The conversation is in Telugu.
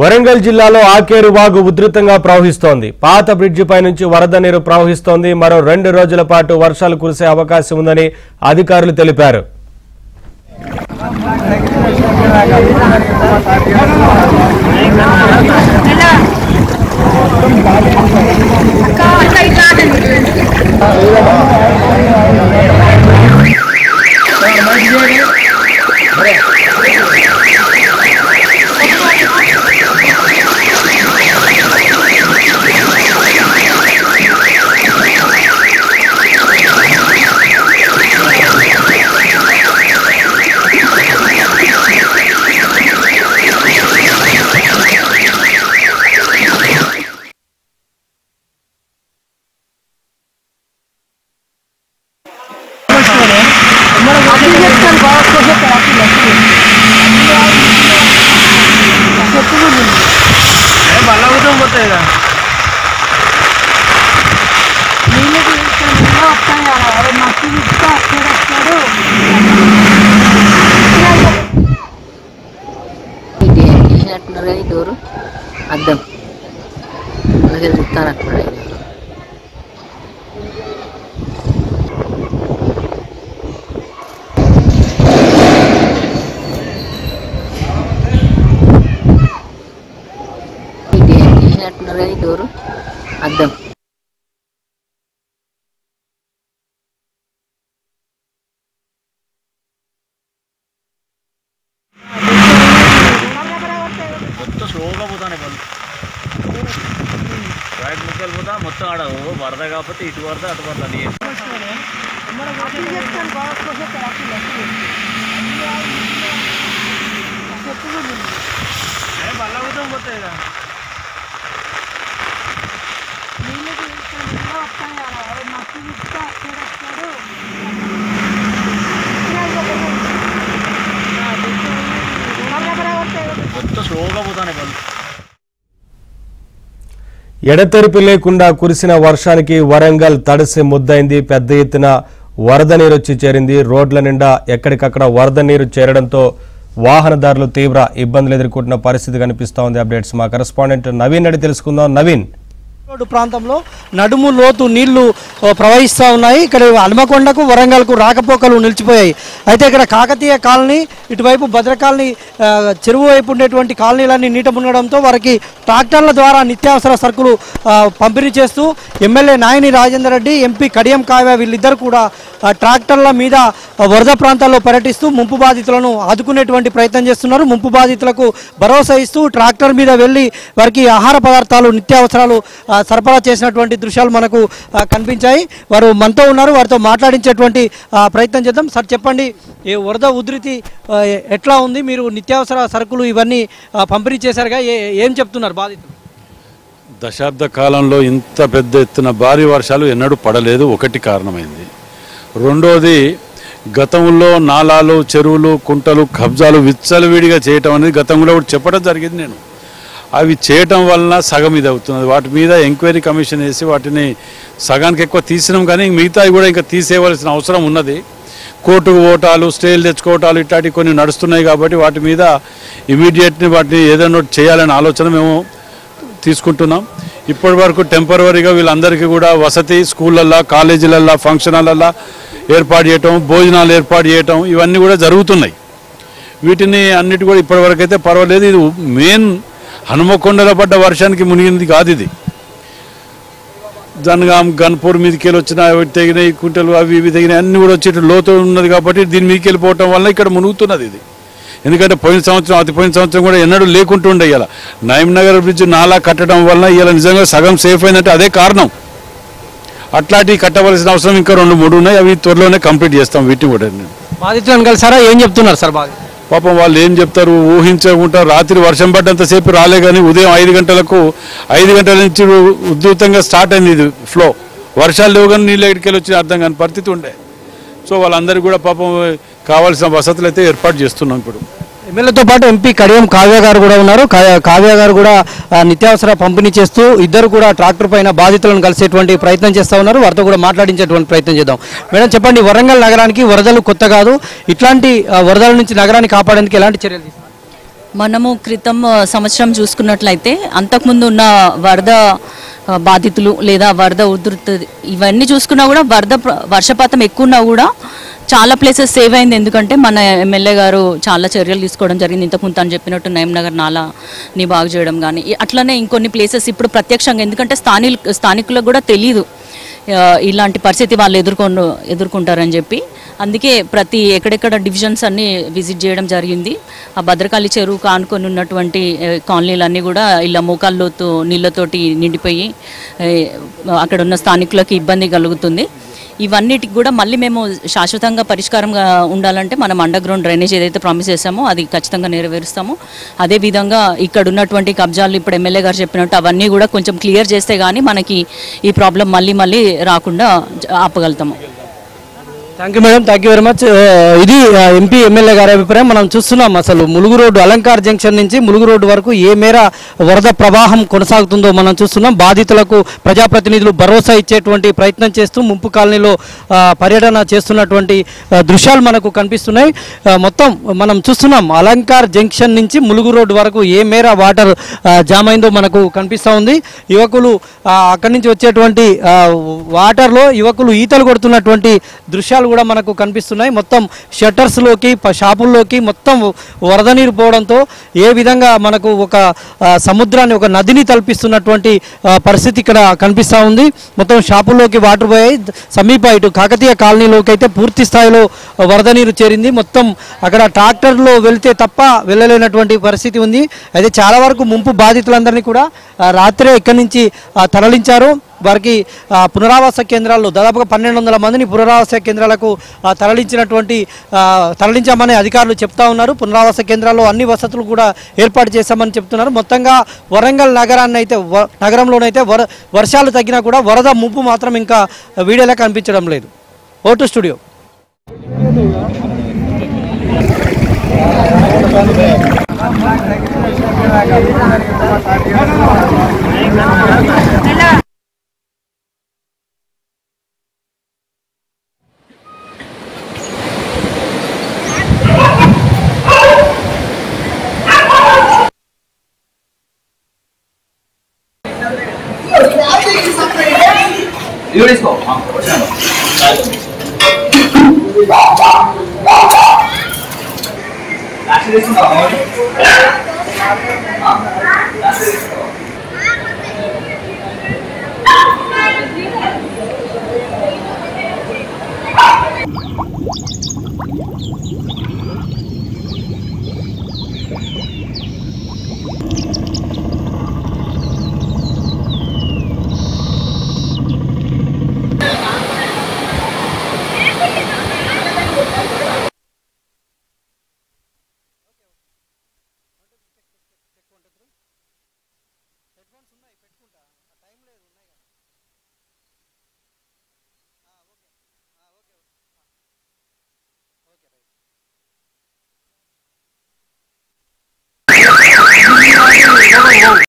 వరంగల్ జిల్లాలో ఆకేరు వాగు ఉధృతంగా ప్రవహిస్తోంది. పాత బ్రిడ్జి పై నుంచి వరద నీరు ప్రవహిస్తోంది. మరో 2 రోజుల పాటు వర్షాలు కురిసే అవకాశం ఉందని అధికారులు తెలిపారు. డోరు అద్దం అలాగే చూస్తాను అక్కడ చేసినట్టున్నారు కానీ డోరు అద్దం స్లోగా పోతానే పళ్ళు రైట్ ముక్కలు పోతా మొత్తం ఆడ వరద కాకపోతే ఇటు వరద అటు వరద అది బల్లగుతం పోతాయి కదా మొత్తం స్లోగా పోతానే పళ్ళు. ఎడతెరిపి లేకుండా కురిసిన వర్షానికి వరంగల్ తడిసి ముద్దైంది. పెద్ద ఎత్తున వరద నీరు వచ్చి చేరింది. రోడ్ల నిండా ఎక్కడికక్కడ వరద నీరు చేరడంతో వాహనదారులు తీవ్ర ఇబ్బందులు ఎదుర్కొంటున్న పరిస్థితి కనిపిస్తోంది. అప్డేట్స్ మా కరెస్పాండెంట్ నవీన్ అడిగి తెలుసుకుందాం. నవీన్, రోడ్డు ప్రాంతంలో నడుము లోతు నీళ్లు ప్రవహిస్తూ ఉన్నాయి. ఇక్కడ హనుమకొండకు వరంగల్కు రాకపోకలు నిలిచిపోయాయి. అయితే ఇక్కడ కాకతీయ కాలనీ, ఇటువైపు భద్ర కాలనీ, చెరువు వైపు ఉండేటువంటి కాలనీలన్నీ నీట మునగడంతో వారికి ట్రాక్టర్ల ద్వారా నిత్యావసర సరుకులు పంపిణీ చేస్తూ ఎమ్మెల్యే నాయని రాజేందర్ రెడ్డి, ఎంపీ కడియం కావ్య వీళ్ళిద్దరు కూడా ట్రాక్టర్ల మీద వరద ప్రాంతాల్లో పర్యటిస్తూ ముంపు బాధితులను ఆదుకునేటువంటి ప్రయత్నం చేస్తున్నారు. ముంపు బాధితులకు భరోసా ఇస్తూ ట్రాక్టర్ మీద వెళ్ళి వారికి ఆహార పదార్థాలు, నిత్యావసరాలు సరఫరా చేసినటువంటి దృశ్యాలు మనకు కనిపించాయి. వారు మనతో ఉన్నారు, వారితో మాట్లాడించేటువంటి ప్రయత్నం చేద్దాం. సార్ చెప్పండి, ఈ వరద ఉధృతి ఎట్లా ఉంది? మీరు నిత్యావసర సరుకులు ఇవన్నీ పంపిణీ చేశారుగా, ఏం చెప్తున్నారు బాధితులు? దశాబ్ద కాలంలో ఇంత పెద్ద ఎత్తున భారీ వర్షాలు ఎన్నడూ పడలేదు. ఒకటి కారణమైంది. రెండోది, గతంలో నాలాలు, చెరువులు, కుంటలు, కబ్జాలు విచ్చలవిడిగా చేయటం అనేది గతంలో కూడా చెప్పడం జరిగింది. నేను అవి చేయటం వలన సగం ఇది అవుతున్నది. వాటి మీద ఎంక్వైరీ కమిషన్ వేసి వాటిని సగానికి ఎక్కువ తీసినాం, కానీ మిగతావి కూడా ఇంకా తీసేయవలసిన అవసరం ఉన్నది. కోర్టుకు ఓటాలు, స్టేలు తెచ్చుకోవటాలు ఇట్లాంటివి కొన్ని నడుస్తున్నాయి. కాబట్టి వాటి మీద ఇమీడియట్ని వాటిని ఏదైనా చేయాలనే ఆలోచన మేము తీసుకుంటున్నాం. ఇప్పటి వరకు టెంపరవరీగా వీళ్ళందరికీ కూడా వసతి, స్కూళ్ళల్లో, కాలేజీలల్లో, ఫంక్షన్ హాళ్ళల్లో ఏర్పాటు చేయటం, భోజనాలు ఏర్పాటు చేయటం ఇవన్నీ కూడా జరుగుతున్నాయి. వీటిని అన్నిటి కూడా ఇప్పటివరకు అయితే పర్వాలేదు. ఇది మెయిన్ హనుమకొండలో పడ్డ వర్షానికి మునిగింది కాదు. ఇది జనగాం, గన్పూర్ మీదకి వెళ్ళి వచ్చిన తెగినాయి, కుంటలు అవి ఇవి తెగినాయి, అన్నీ కూడా వచ్చి లోతు ఉన్నది. కాబట్టి దీని మీదకి వెళ్ళిపోవటం వల్ల ఇక్కడ మునుగుతున్నది ఇది. ఎందుకంటే పోయిన సంవత్సరం కూడా ఎన్నడూ లేకుంటుండే. ఇలా నయీంనగర్ బ్రిడ్జ్ నాలా కట్టడం వల్ల ఇలా నిజంగా సగం సేఫ్ అయిందంటే అదే కారణం. అట్లాంటివి కట్టవలసిన అవసరం ఇంకా 2-3 ఉన్నాయి. అవి త్వరలోనే కంప్లీట్ చేస్తాం. వీటిని కూడా బాధితులను కలిసారా? ఏం చెప్తున్నారు సార్ బాధితులు? పాపం వాళ్ళు ఏం చెప్తారు, ఊహించకుండా రాత్రి వర్షం పడ్డంతసేపు రాలే, కానీ ఉదయం 5 గంటల నుంచి ఉధృతంగా స్టార్ట్ అయింది ఇది ఫ్లో. వర్షాలు లేవు కానీ నీళ్ళు ఎక్కడికి వచ్చి అర్థం కాని పరిస్థితి ఉండే. సో వాళ్ళందరికీ కూడా పాపం కావాల్సిన వసతులు అయితే ఏర్పాటు చేస్తున్నాం. ఇప్పుడు ఎమ్మెల్యేతో పాటు ఎంపీ కడియం కావ్య గారు కూడా ఉన్నారు. కావ్య గారు కూడా నిత్యావసర పంపిణీ చేస్తూ ఇద్దరు కూడా ట్రాక్టర్ పైన బాధితులను కలిసేటువంటి ప్రయత్నం చేస్తూ ఉన్నారు. వారితో కూడా మాట్లాడించేటువంటి ప్రయత్నం చేద్దాం. మేడం చెప్పండి, వరంగల్ నగరానికి వరదలు కొత్త కాదు. ఇట్లాంటి వరదల నుంచి నగరాన్ని కాపాడేందుకు ఎలాంటి చర్యలు తీసుకున్నారు? మనము క్రితం సంవత్సరం చూసుకున్నట్లయితే అంతకుముందు ఉన్న వరద బాధితులు లేదా వరద ఉధృతి ఇవన్నీ చూసుకున్నా కూడా వర్షపాతం ఎక్కువ ఉన్నా కూడా చాలా ప్లేసెస్ సేవ్ అయింది. ఎందుకంటే మన ఎమ్మెల్యే గారు చాలా చర్యలు తీసుకోవడం జరిగింది. ఇంతకుముందు తను చెప్పినట్టు నయంనగర్ నాలాని బాగు చేయడం కానీ అట్లనే ఇంకొన్ని ప్లేసెస్ ఇప్పుడు ప్రత్యక్షంగా, ఎందుకంటే స్థానికులకు కూడా తెలియదు ఇలాంటి పరిస్థితి వాళ్ళు ఎదుర్కొంటారని చెప్పి, అందుకే ఎక్కడెక్కడ డివిజన్స్ అన్నీ విజిట్ చేయడం జరిగింది. ఆ భద్రకాళి చెరువు కానుకొని ఉన్నటువంటి కాలనీలన్నీ కూడా ఇలా మోకాళ్ళలోతు నీళ్ళతోటి నిండిపోయి అక్కడ ఉన్న స్థానికులకు ఇబ్బంది కలుగుతుంది. ఇవన్నిటికి కూడా మళ్ళీ మేము శాశ్వతంగా పరిష్కారంగా ఉండాలంటే మనం అండర్ గ్రౌండ్ డ్రైనేజ్ ఏదైతే ప్రామిస్ చేసామో అది ఖచ్చితంగా నెరవేరుస్తాము. అదేవిధంగా ఇక్కడ ఉన్నటువంటి కబ్జాలు ఇప్పుడు ఎమ్మెల్యే గారు చెప్పినట్టు అవన్నీ కూడా కొంచెం క్లియర్ చేస్తే కానీ మనకి ఈ ప్రాబ్లం మళ్ళీ రాకుండా ఆపగలుగుతాము. Thank you madam, thank you very much. ఇది ఎంపీ ఎమ్మెల్యే గారి అభిప్రాయం. మనం చూస్తున్నాం అసలు ములుగు రోడ్డు అలంకార్ జంక్షన్ నుంచి ములుగు రోడ్డు వరకు ఏ మేర వరద ప్రవాహం కొనసాగుతుందో మనం చూస్తున్నాం. బాధితులకు ప్రజాప్రతినిధులు భరోసా ఇచ్చేటువంటి ప్రయత్నం చేస్తూ ముంపు కాలనీలో పర్యటన చేస్తున్నటువంటి దృశ్యాలు మనకు కనిపిస్తున్నాయి. మొత్తం మనం చూస్తున్నాం అలంకార్ జంక్షన్ నుంచి ములుగు రోడ్డు వరకు ఏ మేర వాటర్ జామ్ అయిందో మనకు కనిపిస్తూ ఉంది. యువకులు అక్కడి నుంచి వచ్చేటువంటి వాటర్లో యువకులు ఈతలు కొడుతున్నటువంటి దృశ్యాలు కూడా మనకు కనిపిస్తున్నాయి. మొత్తం షట్టర్స్లోకి షాపుల్లోకి మొత్తం వరద నీరు పోవడంతో ఏ విధంగా మనకు ఒక సముద్రాన్ని ఒక నదిని తలపిస్తున్నటువంటి పరిస్థితి ఇక్కడ కనిపిస్తూ ఉంది. మొత్తం షాపుల్లోకి వాటర్ పోయాయి. సమీప ఇటు కాకతీయ కాలనీలోకి అయితే పూర్తి స్థాయిలో వరద నీరు చేరింది. మొత్తం అక్కడ ట్రాక్టర్లో వెళ్తే తప్ప వెళ్ళలేనటువంటి పరిస్థితి ఉంది. అయితే చాలా వరకు ముంపు బాధితులందరినీ కూడా రాత్రే ఇక్కడి నుంచి తరలించారు. వారికి పునరావాస కేంద్రాల్లో దాదాపుగా 1200 మందిని పునరావాస కేంద్రాలకు తరలించామని అధికారులు చెప్తా ఉన్నారు. పునరావాస కేంద్రాల్లో అన్ని వసతులు కూడా ఏర్పాటు చేశామని చెప్తున్నారు. మొత్తంగా వరంగల్ నగరంలోనైతే వర్షాలు తగ్గినా కూడా వరద ముప్పు మాత్రం ఇంకా వీడియోలో కనిపించడం లేదు. Vote studio.